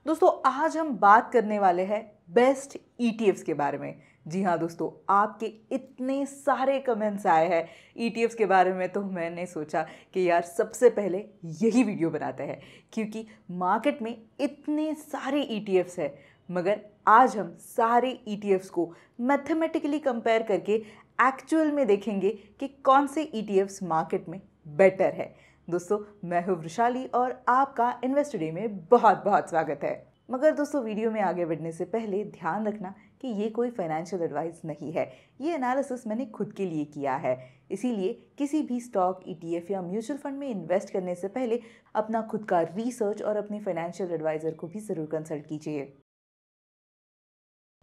दोस्तों आज हम बात करने वाले हैं बेस्ट ईटीएफ्स के बारे में। जी हाँ दोस्तों, आपके इतने सारे कमेंट्स आए हैं ईटीएफ्स के बारे में, तो मैंने सोचा कि यार सबसे पहले यही वीडियो बनाते हैं, क्योंकि मार्केट में इतने सारे ईटीएफ्स हैं, मगर आज हम सारे ईटीएफ्स को मैथमेटिकली कंपेयर करके एक्चुअल में देखेंगे कि कौन से ईटीएफ्स मार्केट में बेटर है। दोस्तों मैं हूँ वृशाली और आपका इन्वेस्ट डे में बहुत बहुत स्वागत है। मगर दोस्तों वीडियो में आगे बढ़ने से पहले ध्यान रखना कि ये कोई फाइनेंशियल एडवाइस नहीं है। ये एनालिसिस मैंने खुद के लिए किया है, इसीलिए किसी भी स्टॉक, ईटीएफ या म्यूचुअल फंड में इन्वेस्ट करने से पहले अपना खुद का रिसर्च और अपने फाइनेंशियल एडवाइज़र को भी ज़रूर कंसल्ट कीजिए।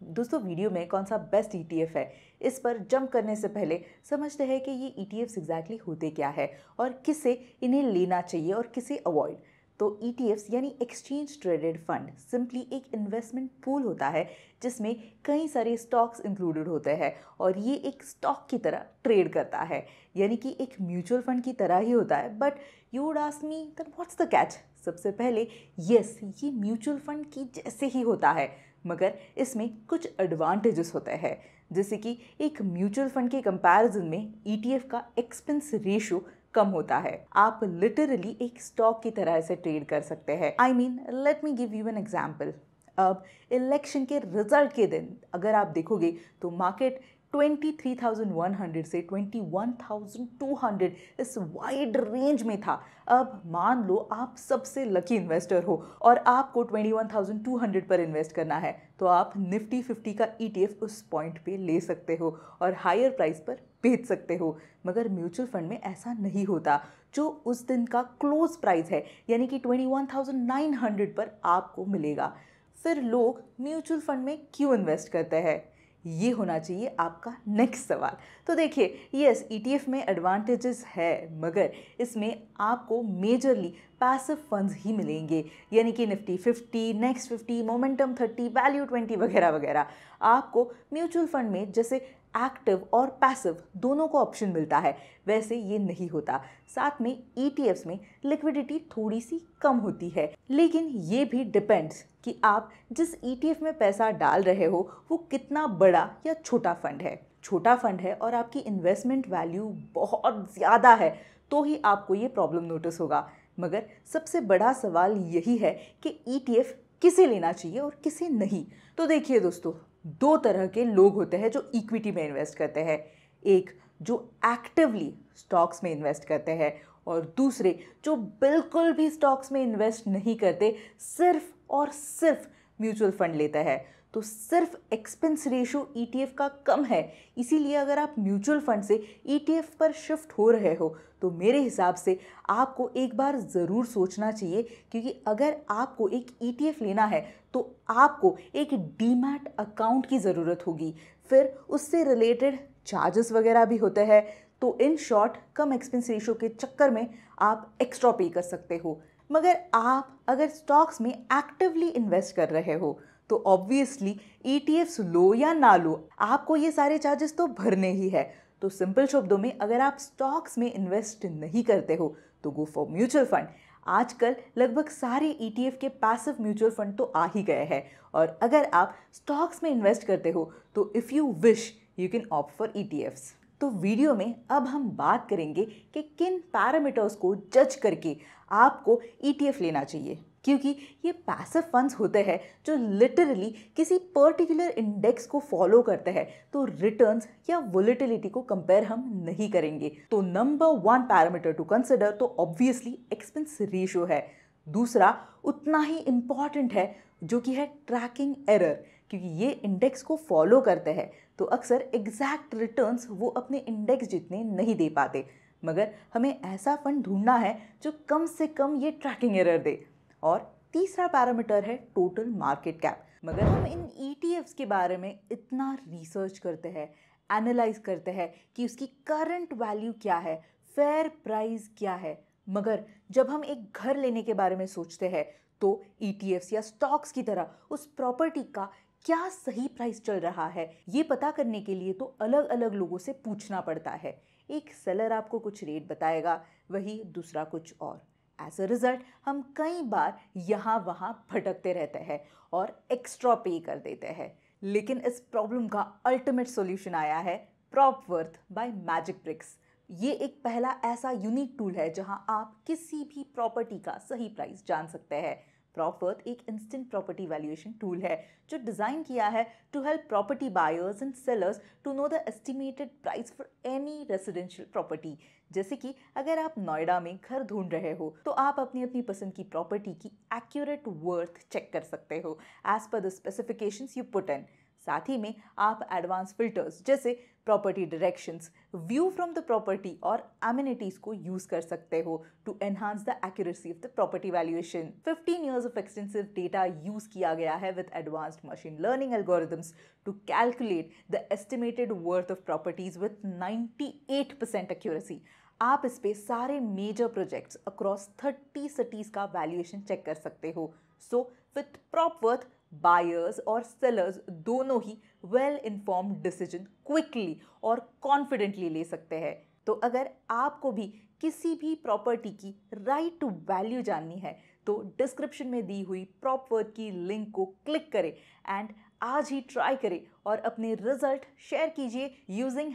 दोस्तों वीडियो में कौन सा बेस्ट ईटीएफ है, इस पर जंप करने से पहले समझते हैं कि ये ईटीएफ्स एग्जैक्टली होते क्या है और किसे इन्हें लेना चाहिए और किसे अवॉइड। तो ईटीएफ्स यानी एक्सचेंज ट्रेडेड फंड सिंपली एक इन्वेस्टमेंट पूल होता है जिसमें कई सारे स्टॉक्स इंक्लूडेड होते हैं और ये एक स्टॉक की तरह ट्रेड करता है, यानी कि एक म्यूचुअल फंड की तरह ही होता है। But you would ask me that what's the catch. सबसे पहले यस, ये म्यूचुअल फंड की जैसे ही होता है, मगर इसमें कुछ एडवांटेजेस होते हैं, जैसे कि एक म्यूचुअल फंड के कंपैरिजन में ईटीएफ का एक्सपेंस रेशियो कम होता है। आप लिटरली एक स्टॉक की तरह से ट्रेड कर सकते हैं। I mean let me give you an example. अब इलेक्शन के रिजल्ट के दिन अगर आप देखोगे तो मार्केट 23,100 से 21,200 इस वाइड रेंज में था। अब मान लो आप सबसे लकी इन्वेस्टर हो और आपको 21,200 पर इन्वेस्ट करना है, तो आप निफ्टी 50 का ईटीएफ उस पॉइंट पे ले सकते हो और हायर प्राइस पर बेच सकते हो। मगर म्यूचुअल फंड में ऐसा नहीं होता। जो उस दिन का क्लोज प्राइस है यानी कि 21,900 पर आपको मिलेगा। फिर लोग म्यूचुअल फंड में क्यों इन्वेस्ट करते हैं, ये होना चाहिए आपका नेक्स्ट सवाल। तो देखिए, यस ईटीएफ में एडवांटेजेस है, मगर इसमें आपको मेजरली पैसिव फंड्स ही मिलेंगे, यानी कि निफ्टी 50, नेक्स्ट 50, मोमेंटम 30, वैल्यू 20 वगैरह वगैरह। आपको म्यूचुअल फंड में जैसे एक्टिव और पैसिव दोनों को ऑप्शन मिलता है, वैसे ये नहीं होता। साथ में ईटीएफ्स में लिक्विडिटी थोड़ी सी कम होती है, लेकिन ये भी डिपेंड्स कि आप जिस ईटीएफ में पैसा डाल रहे हो वो कितना बड़ा या छोटा फंड है। छोटा फंड है और आपकी इन्वेस्टमेंट वैल्यू बहुत ज़्यादा है तो ही आपको ये प्रॉब्लम नोटिस होगा। मगर सबसे बड़ा सवाल यही है कि ईटीएफ किसे लेना चाहिए और किसे नहीं। तो देखिए दोस्तों, दो तरह के लोग होते हैं जो इक्विटी में इन्वेस्ट करते हैं। एक जो एक्टिवली स्टॉक्स में इन्वेस्ट करते हैं और दूसरे जो बिल्कुल भी स्टॉक्स में इन्वेस्ट नहीं करते, सिर्फ और सिर्फ म्यूचुअल फंड लेता है। तो सिर्फ एक्सपेंस रेशियो ईटीएफ का कम है, इसीलिए अगर आप म्यूचुअल फंड से ईटीएफ पर शिफ्ट हो रहे हो तो मेरे हिसाब से आपको एक बार ज़रूर सोचना चाहिए, क्योंकि अगर आपको एक ईटीएफ लेना है तो आपको एक डीमैट अकाउंट की ज़रूरत होगी, फिर उससे रिलेटेड चार्जेस वगैरह भी होते हैं। तो in short come expense ratio के चक्कर में आप एक्स्ट्रा पे कर सकते हो। मगर आप अगर स्टॉक्स में एक्टिवली इन्वेस्ट कर रहे हो तो ऑब्वियसली ईटीएफ्स लो या ना लो, आपको ये सारे चार्जेस तो भरने ही है। तो सिंपल शब्दों में, अगर आप स्टॉक्स में इन्वेस्ट नहीं करते हो तो गो फॉर म्यूचुअल फंड। आजकल लगभग सारे ईटीएफ के पैसिव म्यूचुअल फंड तो आ ही गए हैं, और अगर आप स्टॉक्स में इन्वेस्ट करते हो तो if you wish you can opt for ETFs. तो वीडियो में अब हम बात करेंगे कि किन पैरामीटर्स को जज करके आपको ईटीएफ लेना चाहिए, क्योंकि ये पैसिव फंड्स होते हैं जो लिटरली किसी पर्टिकुलर इंडेक्स को फॉलो करते हैं, तो रिटर्न्स या वोलेटिलिटी को कंपेयर हम नहीं करेंगे। तो नंबर 1 पैरामीटर टू कंसिडर तो ऑब्वियसली एक्सपेंस रेशियो है। दूसरा उतना ही इम्पॉर्टेंट है, जो कि है ट्रैकिंग एरर, क्योंकि ये इंडेक्स को फॉलो करते हैं तो अक्सर एग्जैक्ट रिटर्न्स वो अपने इंडेक्स जितने नहीं दे पाते। मगर हमें ऐसा फंड ढूंढना है जो कम से कम ये ट्रैकिंग एरर दे। और तीसरा पैरामीटर है टोटल मार्केट कैप। मगर हम इन ईटीएफ्स के बारे में इतना रिसर्च करते हैं, एनालाइज करते हैं कि उसकी करंट वैल्यू क्या है, फेयर प्राइस क्या है, मगर जब हम एक घर लेने के बारे में सोचते हैं तो ईटीएफ्स या स्टॉक्स की तरह उस प्रॉपर्टी का क्या सही प्राइस चल रहा है, ये पता करने के लिए तो अलग अलग लोगों से पूछना पड़ता है। एक सेलर आपको कुछ रेट बताएगा, वही दूसरा कुछ और। एज अ रिजल्ट हम कई बार यहाँ वहाँ भटकते रहते हैं और एक्स्ट्रा पे कर देते हैं। लेकिन इस प्रॉब्लम का अल्टीमेट सॉल्यूशन आया है प्रॉपवर्थ बाय मैजिक ब्रिक्स। ये एक पहला ऐसा यूनिक टूल है जहां आप किसी भी प्रॉपर्टी का सही प्राइस जान सकते हैं। प्रॉपवर्थ एक इंस्टेंट प्रॉपर्टी वैल्यूएशन टूल है जो डिजाइन किया है to help property buyers and sellers to know the estimated price for any residential property. जैसे कि अगर आप नोएडा में घर ढूंढ रहे हो तो आप अपनी अपनी पसंद की प्रॉपर्टी की एक्यूरेट वर्थ चेक कर सकते हो as per the specifications you put in. साथ ही में आप एडवांस फिल्टर्स जैसे property directions, view from the property और एमिनिटीज को यूज कर सकते हो to enhance the accuracy of the property valuation. 15 years of extensive data use किया गया है with advanced machine learning algorithms to calculate the estimated worth of properties with 98% accuracy. आप इस पे सारे मेजर प्रोजेक्ट्स अक्रॉस 30 सिटीज का valuation check कर सकते हो। सो विथ प्रॉपवर्थ बायर्स और सेलर्स दोनों ही वेल इन्फॉर्म्ड डिसीजन क्विकली और कॉन्फिडेंटली ले सकते हैं। तो अगर आपको भी किसी भी प्रॉपर्टी की राइट टू वैल्यू जाननी है तो डिस्क्रिप्शन में दी हुई प्रॉपवर्थ की लिंक को क्लिक करें एंड आज ही ट्राई करें और अपने रिजल्ट शेयर कीजिए यूजिंग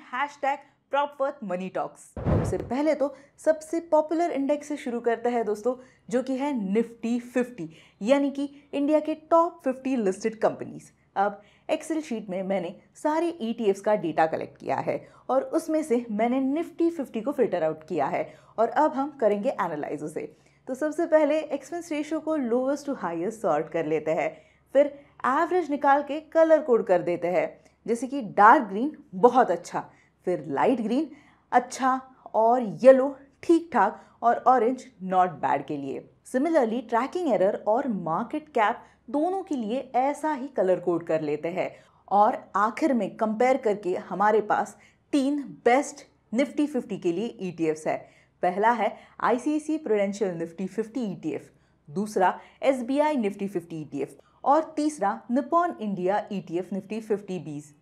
प्रॉपवर्थ मनी टॉक्स। सबसे पहले तो सबसे पॉपुलर इंडेक्स से शुरू करते हैं दोस्तों, जो कि है निफ्टी 50, यानी कि इंडिया के टॉप 50 लिस्टेड कंपनीज। अब एक्सेल शीट में मैंने सारे ETFs का डेटा कलेक्ट किया है और उसमें से मैंने निफ्टी 50 को फिल्टर आउट किया है और अब हम करेंगे एनालाइज उसे। तो सबसे पहले एक्सपेंस रेशियो को लोवेस्ट टू हाईएस्ट सॉर्ट कर लेते हैं, फिर एवरेज निकाल के कलर कोड कर देते हैं, जैसे कि डार्क ग्रीन बहुत अच्छा, फिर लाइट ग्रीन अच्छा और येलो ठीक ठाक और ऑरेंज नॉट बैड के लिए। सिमिलरली ट्रैकिंग एरर और मार्केट कैप दोनों के लिए ऐसा ही कलर कोड कर लेते हैं और आखिर में कंपेयर करके हमारे पास 3 बेस्ट निफ्टी 50 के लिए ETFs है। पहला है ICICI प्रूडेंशियल निफ्टी 50 ETF, दूसरा SBI निफ्टी 50 ETF और तीसरा Nippon India ETF Nifty 50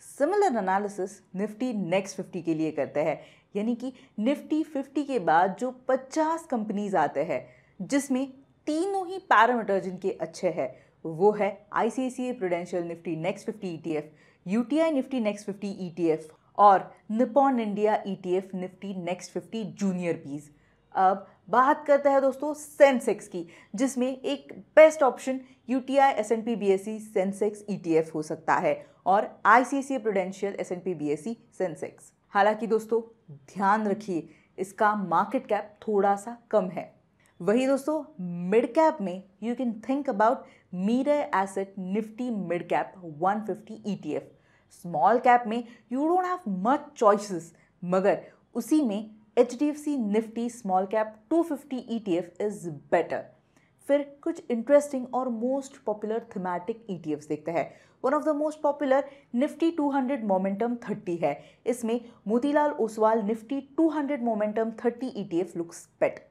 similar analysis Nifty next 50 के लिए करते हैं, यानी कि निफ्टी 50 के बाद जो 50 कंपनीज आते हैं जिसमें तीनों ही पैरामीटर जिनके अच्छे हैं वो है ICICI Prudential Nifty next 50 ETF, UTI Nifty next 50 ETF और Nippon India ETF Nifty next 50 junior पीस। अब बात करते हैं दोस्तों सेंसेक्स की, जिसमें एक best option UTI S&P BSE Sensex ETF हो सकता है और ICICI prudential S&P BSE Sensex. हालांकि दोस्तों ध्यान रखिए इसका मार्केट कैप थोड़ा सा कम है। वही दोस्तों मिड कैप में you can think about mirror asset Nifty mid cap 150 ETF। Small cap में you don't have much choices, मगर उसी में HDFC Nifty small cap 250 ETF is better. फिर कुछ इंटरेस्टिंग और मोस्ट पॉपुलर थीमेटिक ETFs देखते हैं। One of the most popular Nifty 200 momentum 30 है। इसमें Motilal Oswal Nifty 200 momentum 30 ETF looks better.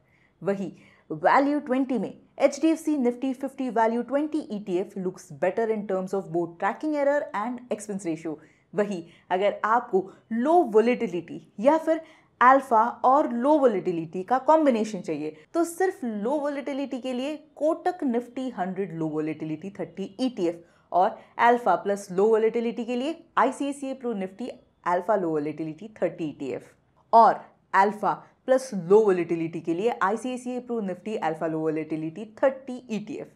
वही वैल्यू 20 में HDFC Nifty 50 value 20 ETF looks better in terms of both tracking error and expense ratio. वही अगर आपको लो volatility या फिर अल्फा और लो वोलेटिलिटी का कॉम्बिनेशन चाहिए तो सिर्फ लो वोलेटिलिटी के लिए कोटक निफ्टी 100 लो वोलेटिलिटी 30 ETF और अल्फा प्लस लो वोलेटिलिटी के लिए ICICI प्रो निफ्टी अल्फा लो वोलेटिलिटी 30 ETF और अल्फा प्लस लो वोलेटिलिटी के लिए ICICI प्रो निफ्टी अल्फा लो वोलेटिलिटी 30 ETF।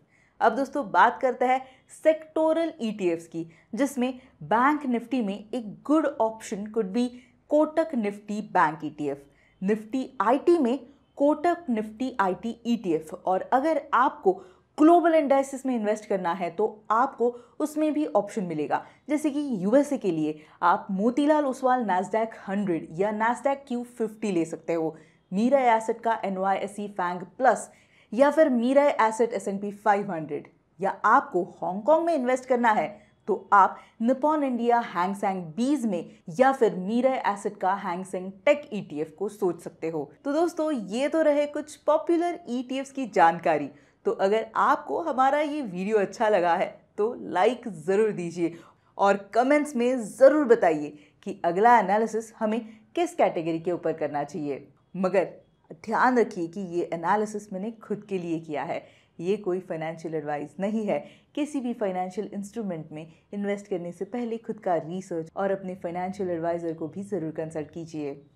अब दोस्तों बात करते हैं सेक्टोरल ETFs की, जिसमें बैंक निफ्टी में एक good option could be Kotak Nifty bank ETF, Nifty IT में कोटक निफ्टी IT ETF और अगर आपको ग्लोबल इंडाइसेस में इन्वेस्ट करना है तो आपको उसमें भी ऑप्शन मिलेगा, जैसे कि USA के लिए आप मोतीलाल ओसवाल नैस्डैक 100 या नैस्डैक Q50 ले सकते हो, मीरा एसेट का NYSE फैंग प्लस या फिर मीरा एसेट S&P 500, या आपको हांगकांग में इन्वेस्ट करना है तो आप निप्पॉन इंडिया हैंगसेंग 20 में या फिर मीरा एसेट का हैंगसेंग टेक ETF को सोच सकते हो। तो दोस्तों ये तो रहे कुछ पॉपुलर ETFs की जानकारी। तो अगर आपको हमारा ये वीडियो अच्छा लगा है तो लाइक ज़रूर दीजिए और कमेंट्स में ज़रूर बताइए कि अगला एनालिसिस हमें किस कैटेगरी के ऊपर करना चाहिए। मगर ध्यान रखिए कि ये एनालिसिस मैंने खुद के लिए किया है, ये कोई फाइनेंशियल एडवाइस नहीं है। किसी भी फाइनेंशियल इंस्ट्रूमेंट में इन्वेस्ट करने से पहले खुद का रिसर्च और अपने फाइनेंशियल एडवाइज़र को भी ज़रूर कंसल्ट कीजिए।